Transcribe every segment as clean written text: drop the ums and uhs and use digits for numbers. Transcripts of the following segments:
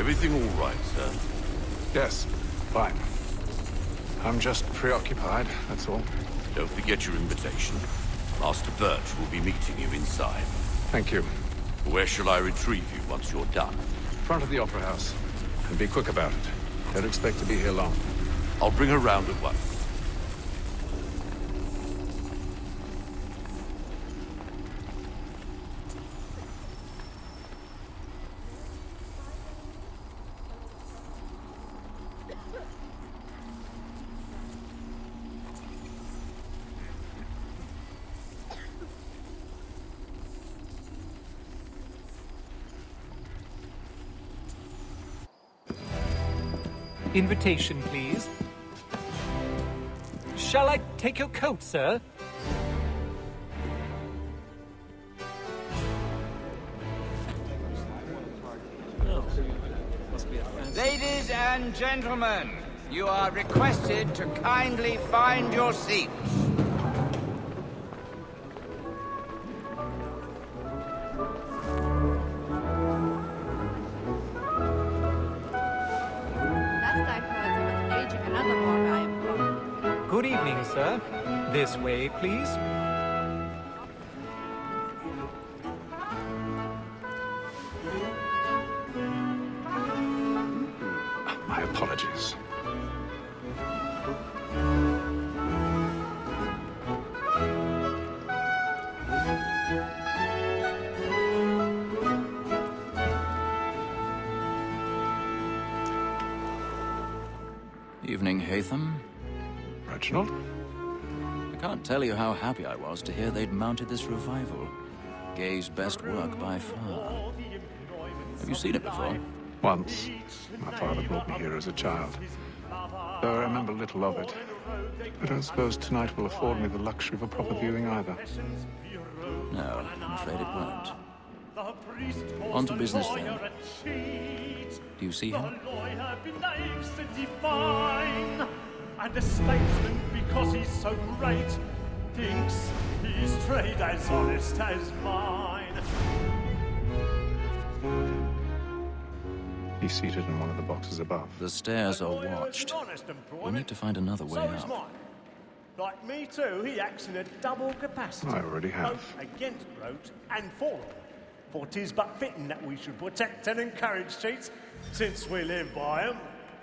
Everything all right, sir? Yes, fine. I'm just preoccupied, that's all. Don't forget your invitation. Master Birch will be meeting you inside. Thank you. Where shall I retrieve you once you're done? Front of the Opera House. And be quick about it. Don't expect to be here long. I'll bring her round at once. Invitation, please. Shall I take your coat, sir? Ladies and gentlemen, you are requested to kindly find your seats. Good evening, sir. This way, please. My apologies. Evening, Haytham. Reginald? I can't tell you how happy I was to hear they'd mounted this revival. Gay's best work by far. Have you seen it before? Once. My father brought me here as a child. Though I remember little of it. I don't suppose tonight will afford me the luxury of a proper viewing either. No, I'm afraid it won't. On to business then. Do you see him? And the statesman, because he's so great, thinks his trade as honest as mine. He's seated in one of the boxes above. The stairs are watched. We'll need to find another way up. Like me too, he acts in a double capacity. I already have. Both against roads and for them. For 'tis but fitting that we should protect and encourage cheats, since we live by 'em.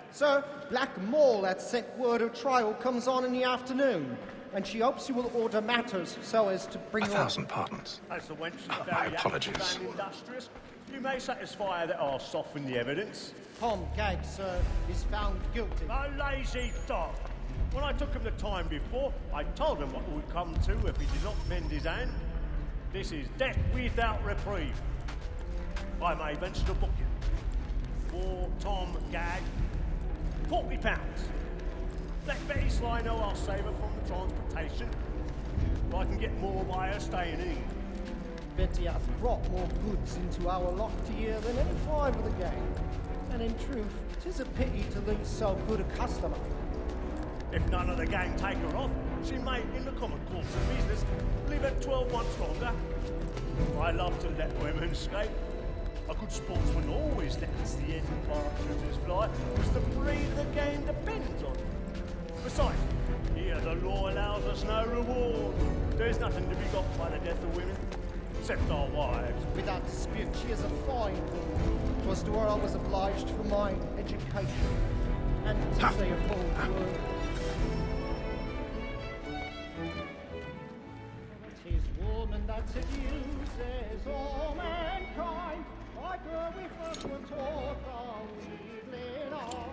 Sir, Black Mole had sent word of trial comes on in the afternoon, and she hopes you will order matters so as to bring 1,000 pardons. As the wench is My very apologies. active and industrious, you may satisfy her that I'll soften the evidence. Tom Gag, sir, is found guilty. A lazy dog! When I took him the time before, I told him what it would come to if he did not mend his hand. This is death without reprieve. I may venture to book you. For Tom Gag, £40. Let Betty Sly know I'll save her from the transportation. But I can get more by her staying in. Betty hath brought more goods into our loft here than any five of the gang. And in truth, 'tis a pity to lose so good a customer. If none of the gang take her off, she may, in the common course of business, live at 12 months longer. I love to let women escape. A good sportsman always lets the end partridges fly, because the breed of the game depends on it. Besides, here the law allows us no reward. There's nothing to be got by the death of women, except our wives. Without dispute, she is a fine woman. 'Twas to her I was obliged for my education, and to say a bold word. 'Tis woman that seduces all mankind, like her we first were taught our evening on.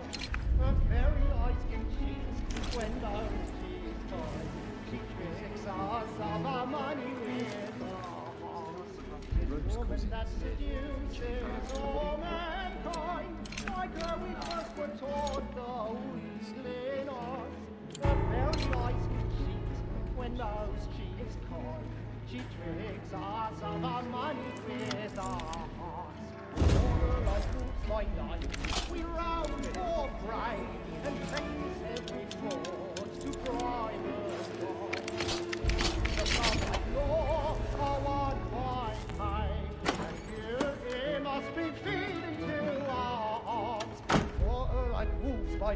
Her very eyes can cheat when those cheats time. She tricks us of our money with her heart. Woman that seduces all mankind, like her we first were taught the whistling on. Her very eyes can cheat when those cheats kind. She tricks us of our money with our hearts. Order like roots by night, we round for pride, and trace every fraud to private life. The public law are one by time, and here it must be feeding to our hearts.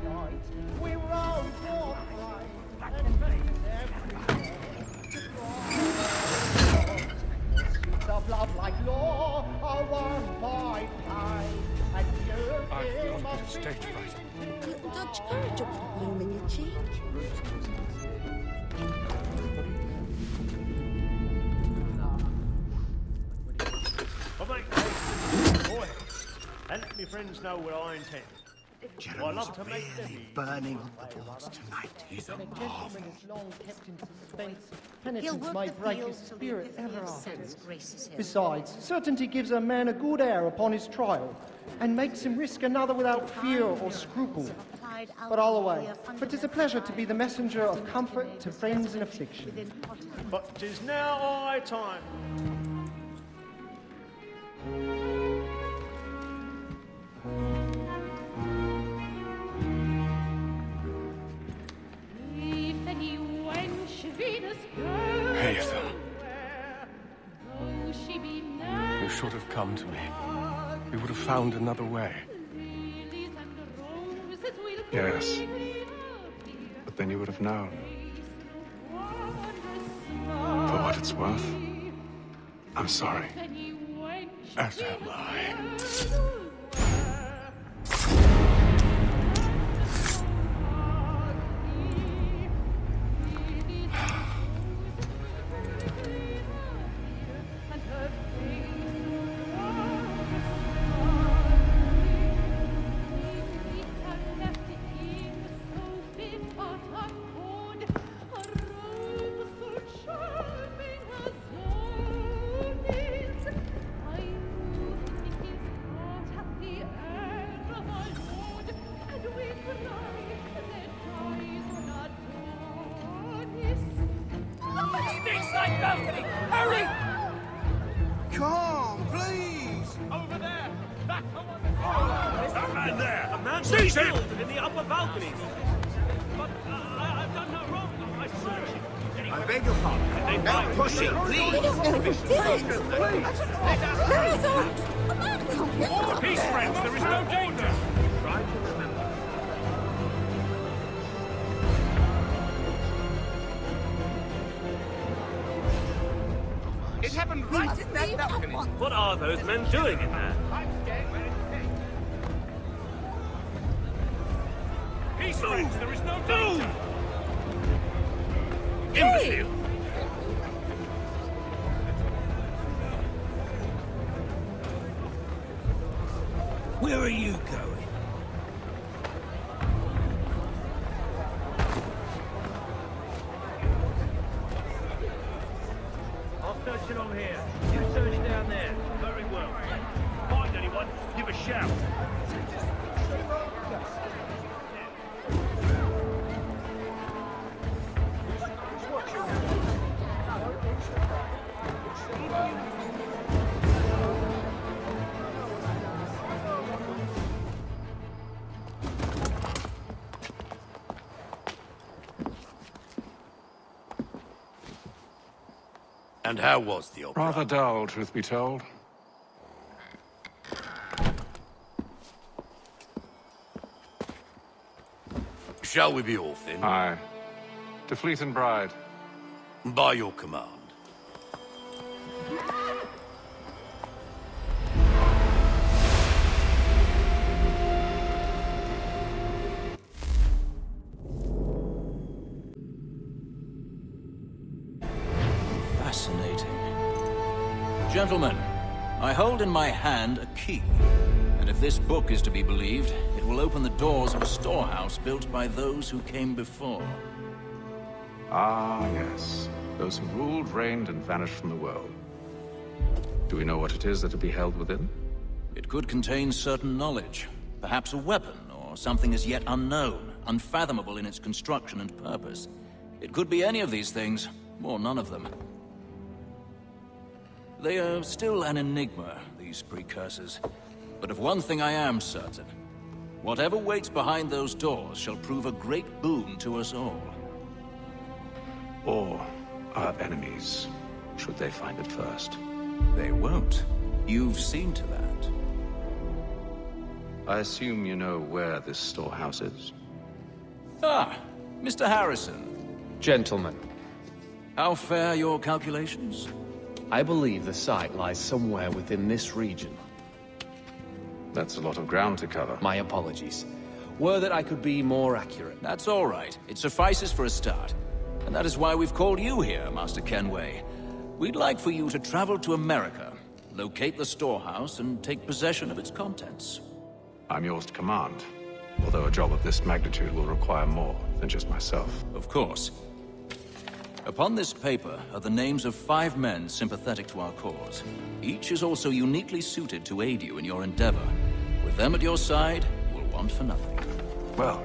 night. We roam for prey and feast everywhere. Pursuits of love like law are won by pain, and you must be stage fright. Little Dutch cherry drops of bloom in your cheek. Boy, and let me friends know what I intend. I love to make them burning on the boards tonight. He's a When a gentleman is long kept in suspense, He'll penitence work may the break his fields till spirit the ever fierce after. sense graces him. Besides, certainty gives a man a good air upon his trial, and makes him risk another without fear or scruple. But all away, for 'tis a pleasure to be the messenger of comfort to friends in affliction. But 'tis now high time. Hatham. You should have come to me. We would have found another way. Yes. But then you would have known. For what it's worth, I'm sorry. As am I. Come, please! Over there! That man there! A man was killed in the upper balconies! But I've done no wrong. I searched him. I beg your pardon. No pushing, please! We don't know who did it. There is a man come here. Peace, friends! There is no danger! Try to remember. It happened right in that balcony. What are those men doing in there? I'm staying where it's safe. Peace, friends! There is no danger! Hey! Imbecile! Where are you going? I'll search along here. You search down there. Very well. Find anyone, give a shout. And how was the opera? Rather dull, truth be told. Shall we be off then? Aye. To Fleet and Bride. By your command. Fascinating. Gentlemen, I hold in my hand a key. And if this book is to be believed, it will open the doors of a storehouse built by those who came before. Ah, yes. Those who ruled, reigned, and vanished from the world. Do we know what it is that will be held within? It could contain certain knowledge. Perhaps a weapon, or something as yet unknown, unfathomable in its construction and purpose. It could be any of these things, or none of them. They are still an enigma, these precursors. But of one thing I am certain. Whatever waits behind those doors shall prove a great boon to us all. Or our enemies, should they find it first. They won't. You've seen to that. I assume you know where this storehouse is? Ah, Mr. Harrison. Gentlemen, How fare your calculations? I believe the site lies somewhere within this region. That's a lot of ground to cover. My apologies. Were that I could be more accurate. That's all right. It suffices for a start. And that is why we've called you here, Master Kenway. We'd like for you to travel to America, locate the storehouse, and take possession of its contents. I'm yours to command, although a job of this magnitude will require more than just myself. Of course. Upon this paper are the names of 5 men sympathetic to our cause. Each is also uniquely suited to aid you in your endeavor. With them at your side, you will want for nothing. Well,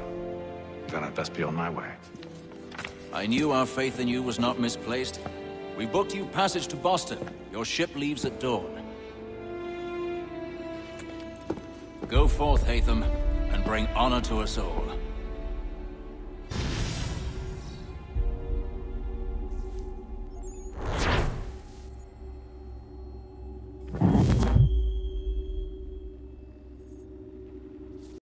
then I'd best be on my way. I knew our faith in you was not misplaced. We booked you passage to Boston. Your ship leaves at dawn. Go forth, Hatham, and bring honor to us all.